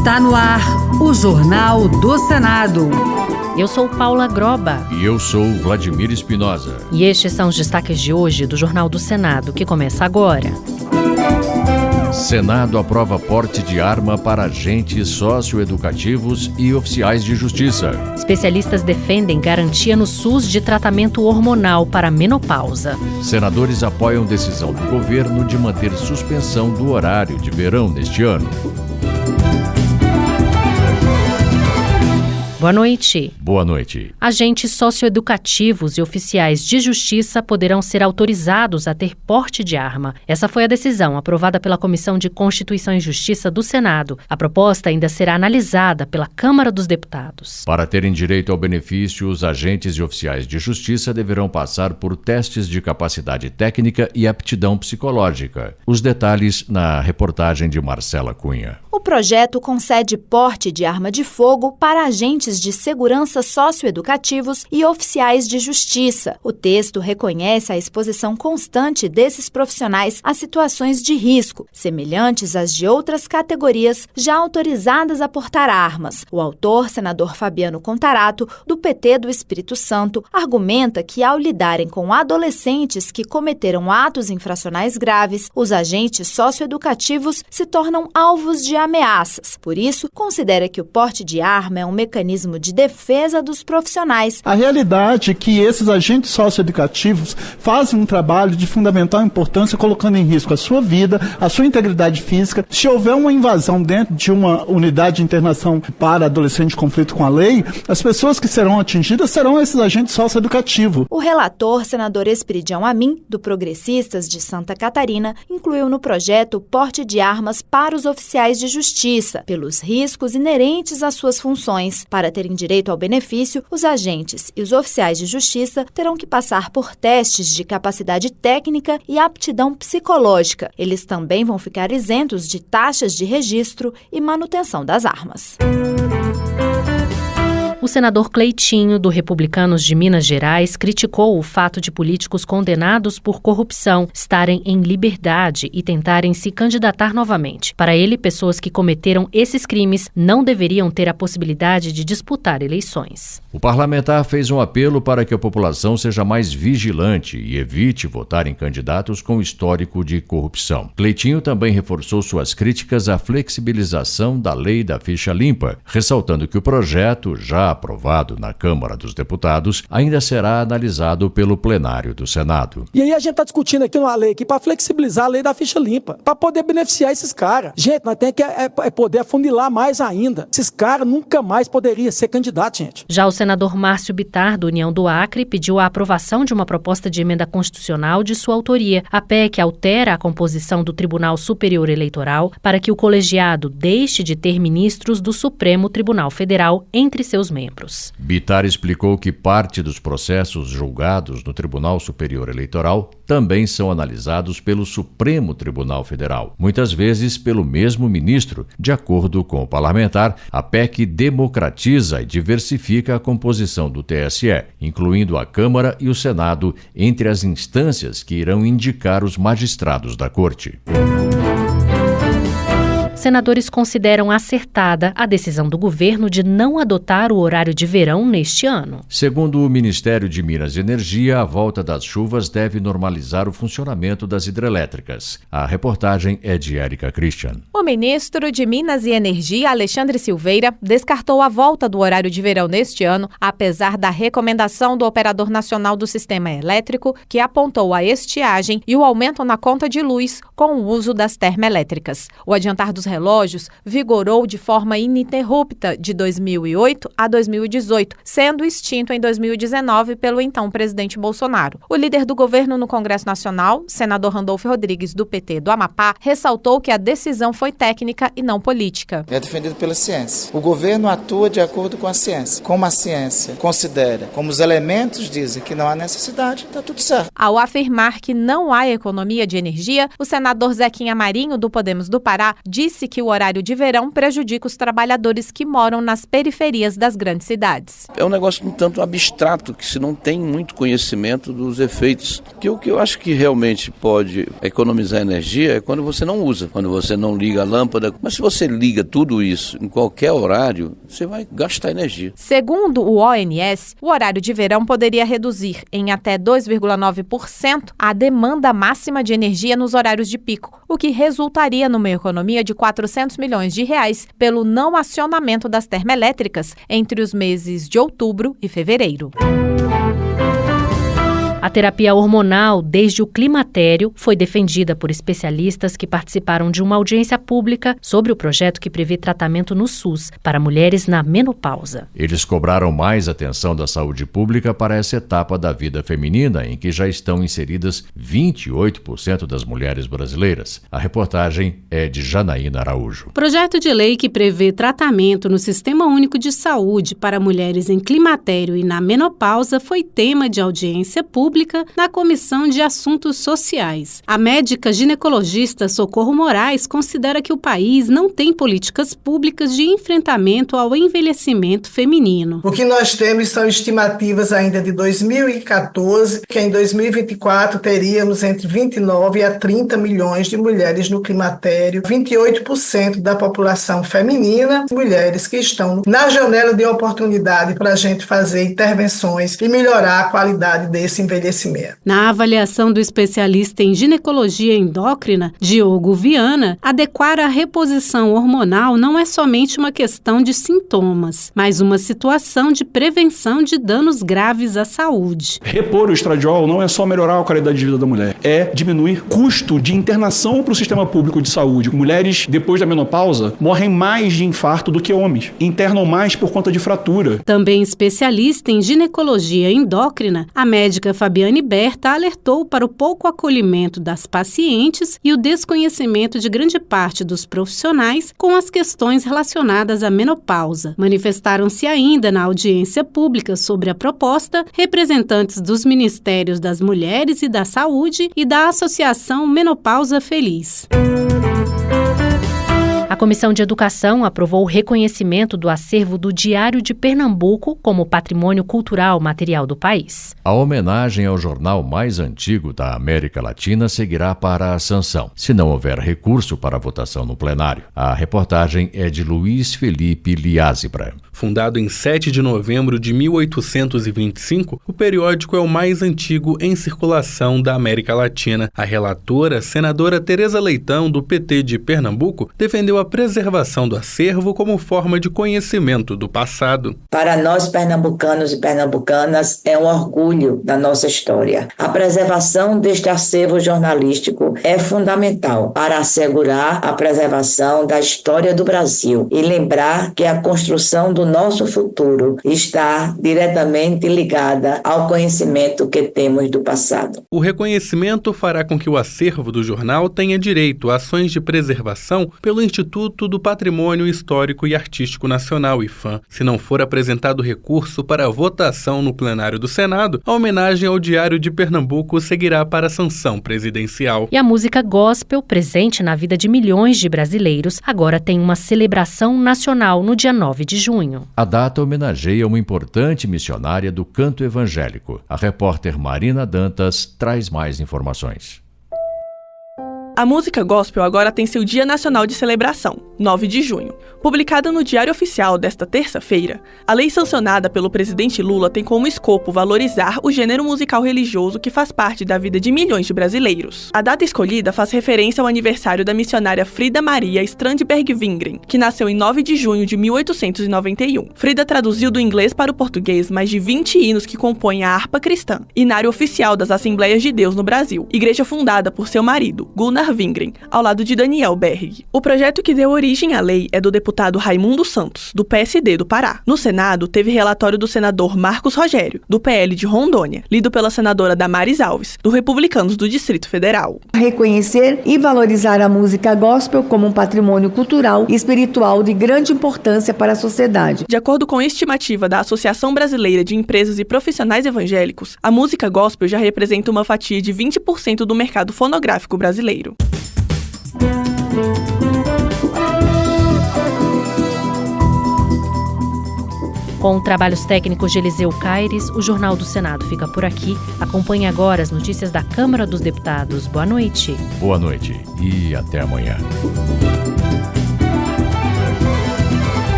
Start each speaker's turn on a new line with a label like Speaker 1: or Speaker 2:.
Speaker 1: Está no ar o Jornal do Senado.
Speaker 2: Eu sou Paula Groba.
Speaker 3: E eu sou Vladimir Espinosa.
Speaker 2: E estes são os destaques de hoje do Jornal do Senado, que começa agora.
Speaker 3: Senado aprova porte de arma para agentes socioeducativos e oficiais de justiça.
Speaker 2: Especialistas defendem garantia no SUS de tratamento hormonal para menopausa.
Speaker 3: Senadores apoiam decisão do governo de manter suspensão do horário de verão neste ano.
Speaker 2: Boa noite.
Speaker 3: Boa noite.
Speaker 2: Agentes socioeducativos e oficiais de justiça poderão ser autorizados a ter porte de arma. Essa foi a decisão aprovada pela Comissão de Constituição e Justiça do Senado. A proposta ainda será analisada pela Câmara dos Deputados.
Speaker 3: Para terem direito ao benefício, os agentes e oficiais de justiça deverão passar por testes de capacidade técnica e aptidão psicológica. Os detalhes na reportagem de Marcela Cunha.
Speaker 4: O projeto concede porte de arma de fogo para agentes de segurança socioeducativos e oficiais de justiça. O texto reconhece a exposição constante desses profissionais a situações de risco, semelhantes às de outras categorias já autorizadas a portar armas. O autor, senador Fabiano Contarato, do PT do Espírito Santo, argumenta que ao lidarem com adolescentes que cometeram atos infracionais graves, os agentes socioeducativos se tornam alvos de ameaças. Por isso, considera que o porte de arma é um mecanismo de defesa dos profissionais.
Speaker 5: A realidade é que esses agentes socioeducativos fazem um trabalho de fundamental importância, colocando em risco a sua vida, a sua integridade física. Se houver uma invasão dentro de uma unidade de internação para adolescente em conflito com a lei, as pessoas que serão atingidas serão esses agentes socioeducativos.
Speaker 4: O relator, senador Esperidião Amin, do Progressistas de Santa Catarina, incluiu no projeto o porte de armas para os oficiais de justiça, pelos riscos inerentes às suas funções. Para terem direito ao benefício, os agentes e os oficiais de justiça terão que passar por testes de capacidade técnica e aptidão psicológica. Eles também vão ficar isentos de taxas de registro e manutenção das armas.
Speaker 2: O senador Cleitinho, do Republicanos de Minas Gerais, criticou o fato de políticos condenados por corrupção estarem em liberdade e tentarem se candidatar novamente. Para ele, pessoas que cometeram esses crimes não deveriam ter a possibilidade de disputar eleições.
Speaker 3: O parlamentar fez um apelo para que a população seja mais vigilante e evite votar em candidatos com histórico de corrupção. Cleitinho também reforçou suas críticas à flexibilização da lei da ficha limpa, ressaltando que o projeto, já aprovado na Câmara dos Deputados, ainda será analisado pelo plenário do Senado.
Speaker 6: E aí a gente está discutindo aqui uma lei para flexibilizar a lei da ficha limpa, para poder beneficiar esses caras. Gente, nós temos que poder afunilar mais ainda. Esses caras nunca mais poderiam ser candidatos, gente.
Speaker 2: Já o senador Márcio Bittar, do União do Acre, pediu a aprovação de uma proposta de emenda constitucional de sua autoria. A PEC altera a composição do Tribunal Superior Eleitoral para que o colegiado deixe de ter ministros do Supremo Tribunal Federal entre seus membros.
Speaker 3: Bittar explicou que parte dos processos julgados no Tribunal Superior Eleitoral também são analisados pelo Supremo Tribunal Federal, muitas vezes pelo mesmo ministro. De acordo com o parlamentar, a PEC democratiza e diversifica a composição do TSE, incluindo a Câmara e o Senado entre as instâncias que irão indicar os magistrados da Corte.
Speaker 2: Senadores consideram acertada a decisão do governo de não adotar o horário de verão neste ano.
Speaker 3: Segundo o Ministério de Minas e Energia, a volta das chuvas deve normalizar o funcionamento das hidrelétricas. A reportagem é de Érica Christian.
Speaker 7: O ministro de Minas e Energia, Alexandre Silveira, descartou a volta do horário de verão neste ano, apesar da recomendação do Operador Nacional do Sistema Elétrico, que apontou a estiagem e o aumento na conta de luz com o uso das termoelétricas. O adiantar dos relógios vigorou de forma ininterrupta de 2008 a 2018, sendo extinto em 2019 pelo então presidente Bolsonaro. O líder do governo no Congresso Nacional, senador Randolfo Rodrigues, do PT do Amapá, ressaltou que a decisão foi técnica e não política.
Speaker 8: É defendido pela ciência. O governo atua de acordo com a ciência. Como a ciência considera, como os elementos dizem que não há necessidade, está tudo certo.
Speaker 7: Ao afirmar que não há economia de energia, o senador Zequinha Marinho, do Podemos do Pará, disse disse que o horário de verão prejudica os trabalhadores que moram nas periferias das grandes cidades.
Speaker 9: É um negócio um tanto abstrato, que se não tem muito conhecimento dos efeitos. Que o que eu acho que realmente pode economizar energia é quando você não usa, quando você não liga a lâmpada. Mas se você liga tudo isso em qualquer horário, você vai gastar energia.
Speaker 7: Segundo o ONS, o horário de verão poderia reduzir em até 2,9% a demanda máxima de energia nos horários de pico, o que resultaria numa economia de R$400 milhões pelo não acionamento das termoelétricas entre os meses de outubro e fevereiro.
Speaker 2: A terapia hormonal, desde o climatério, foi defendida por especialistas que participaram de uma audiência pública sobre o projeto que prevê tratamento no SUS para mulheres na menopausa.
Speaker 3: Eles cobraram mais atenção da saúde pública para essa etapa da vida feminina, em que já estão inseridas 28% das mulheres brasileiras. A reportagem é de Janaína Araújo.
Speaker 10: O projeto de lei que prevê tratamento no Sistema Único de Saúde para mulheres em climatério e na menopausa foi tema de audiência pública na Comissão de Assuntos Sociais. A médica ginecologista Socorro Moraes considera que o país não tem políticas públicas de enfrentamento ao envelhecimento feminino.
Speaker 11: O que nós temos são estimativas ainda de 2014, que em 2024 teríamos entre 29 a 30 milhões de mulheres no climatério, 28% da população feminina, mulheres que estão na janela de oportunidade para a gente fazer intervenções e melhorar a qualidade desse envelhecimento.
Speaker 10: Na avaliação do especialista em ginecologia endócrina, Diogo Viana, adequar a reposição hormonal não é somente uma questão de sintomas, mas uma situação de prevenção de danos graves à saúde.
Speaker 12: Repor o estradiol não é só melhorar a qualidade de vida da mulher, é diminuir custo de internação para o sistema público de saúde. Mulheres, depois da menopausa, morrem mais de infarto do que homens, internam mais por conta de fratura.
Speaker 10: Também especialista em ginecologia endócrina, a médica Fabiane Berta alertou para o pouco acolhimento das pacientes e o desconhecimento de grande parte dos profissionais com as questões relacionadas à menopausa. Manifestaram-se ainda na audiência pública sobre a proposta representantes dos Ministérios das Mulheres e da Saúde e da Associação Menopausa Feliz.
Speaker 2: A Comissão de Educação aprovou o reconhecimento do acervo do Diário de Pernambuco como patrimônio cultural material do país.
Speaker 3: A homenagem ao jornal mais antigo da América Latina seguirá para a sanção, se não houver recurso para a votação no plenário. A reportagem é de Luiz Felipe Liázebra.
Speaker 13: Fundado em 7 de novembro de 1825, o periódico é o mais antigo em circulação da América Latina. A relatora, senadora Tereza Leitão, do PT de Pernambuco, defendeu a preservação do acervo como forma de conhecimento do passado.
Speaker 14: Para nós pernambucanos e pernambucanas é um orgulho da nossa história. A preservação deste acervo jornalístico é fundamental para assegurar a preservação da história do Brasil e lembrar que a construção do nosso futuro está diretamente ligada ao conhecimento que temos do passado.
Speaker 13: O reconhecimento fará com que o acervo do jornal tenha direito a ações de preservação pelo Instituto do Patrimônio Histórico e Artístico Nacional, IFAM. Se não for apresentado recurso para votação no plenário do Senado, a homenagem ao Diário de Pernambuco seguirá para a sanção presidencial.
Speaker 2: E a música gospel, presente na vida de milhões de brasileiros, agora tem uma celebração nacional no dia 9 de junho.
Speaker 3: A data homenageia uma importante missionária do canto evangélico. A repórter Marina Dantas traz mais informações.
Speaker 15: A música gospel agora tem seu Dia Nacional de Celebração, 9 de junho. Publicada no Diário Oficial desta terça-feira, a lei sancionada pelo presidente Lula tem como escopo valorizar o gênero musical religioso que faz parte da vida de milhões de brasileiros. A data escolhida faz referência ao aniversário da missionária Frida Maria Strandberg Wingren, que nasceu em 9 de junho de 1891. Frida traduziu do inglês para o português mais de 20 hinos que compõem a harpa cristã, hinário oficial das Assembleias de Deus no Brasil, igreja fundada por seu marido, Gunnar Wingren, ao lado de Daniel Berg. O projeto que deu origem à lei é do deputado Raimundo Santos, do PSD do Pará. No Senado, teve relatório do senador Marcos Rogério, do PL de Rondônia, lido pela senadora Damares Alves, do Republicanos do Distrito Federal.
Speaker 16: Reconhecer e valorizar a música gospel como um patrimônio cultural e espiritual de grande importância para a sociedade.
Speaker 15: De acordo com a estimativa da Associação Brasileira de Empresas e Profissionais Evangélicos, a música gospel já representa uma fatia de 20% do mercado fonográfico brasileiro.
Speaker 2: Com trabalhos técnicos de Eliseu Caires, o Jornal do Senado fica por aqui. Acompanhe agora as notícias da Câmara dos Deputados. Boa noite.
Speaker 3: Boa noite e até amanhã.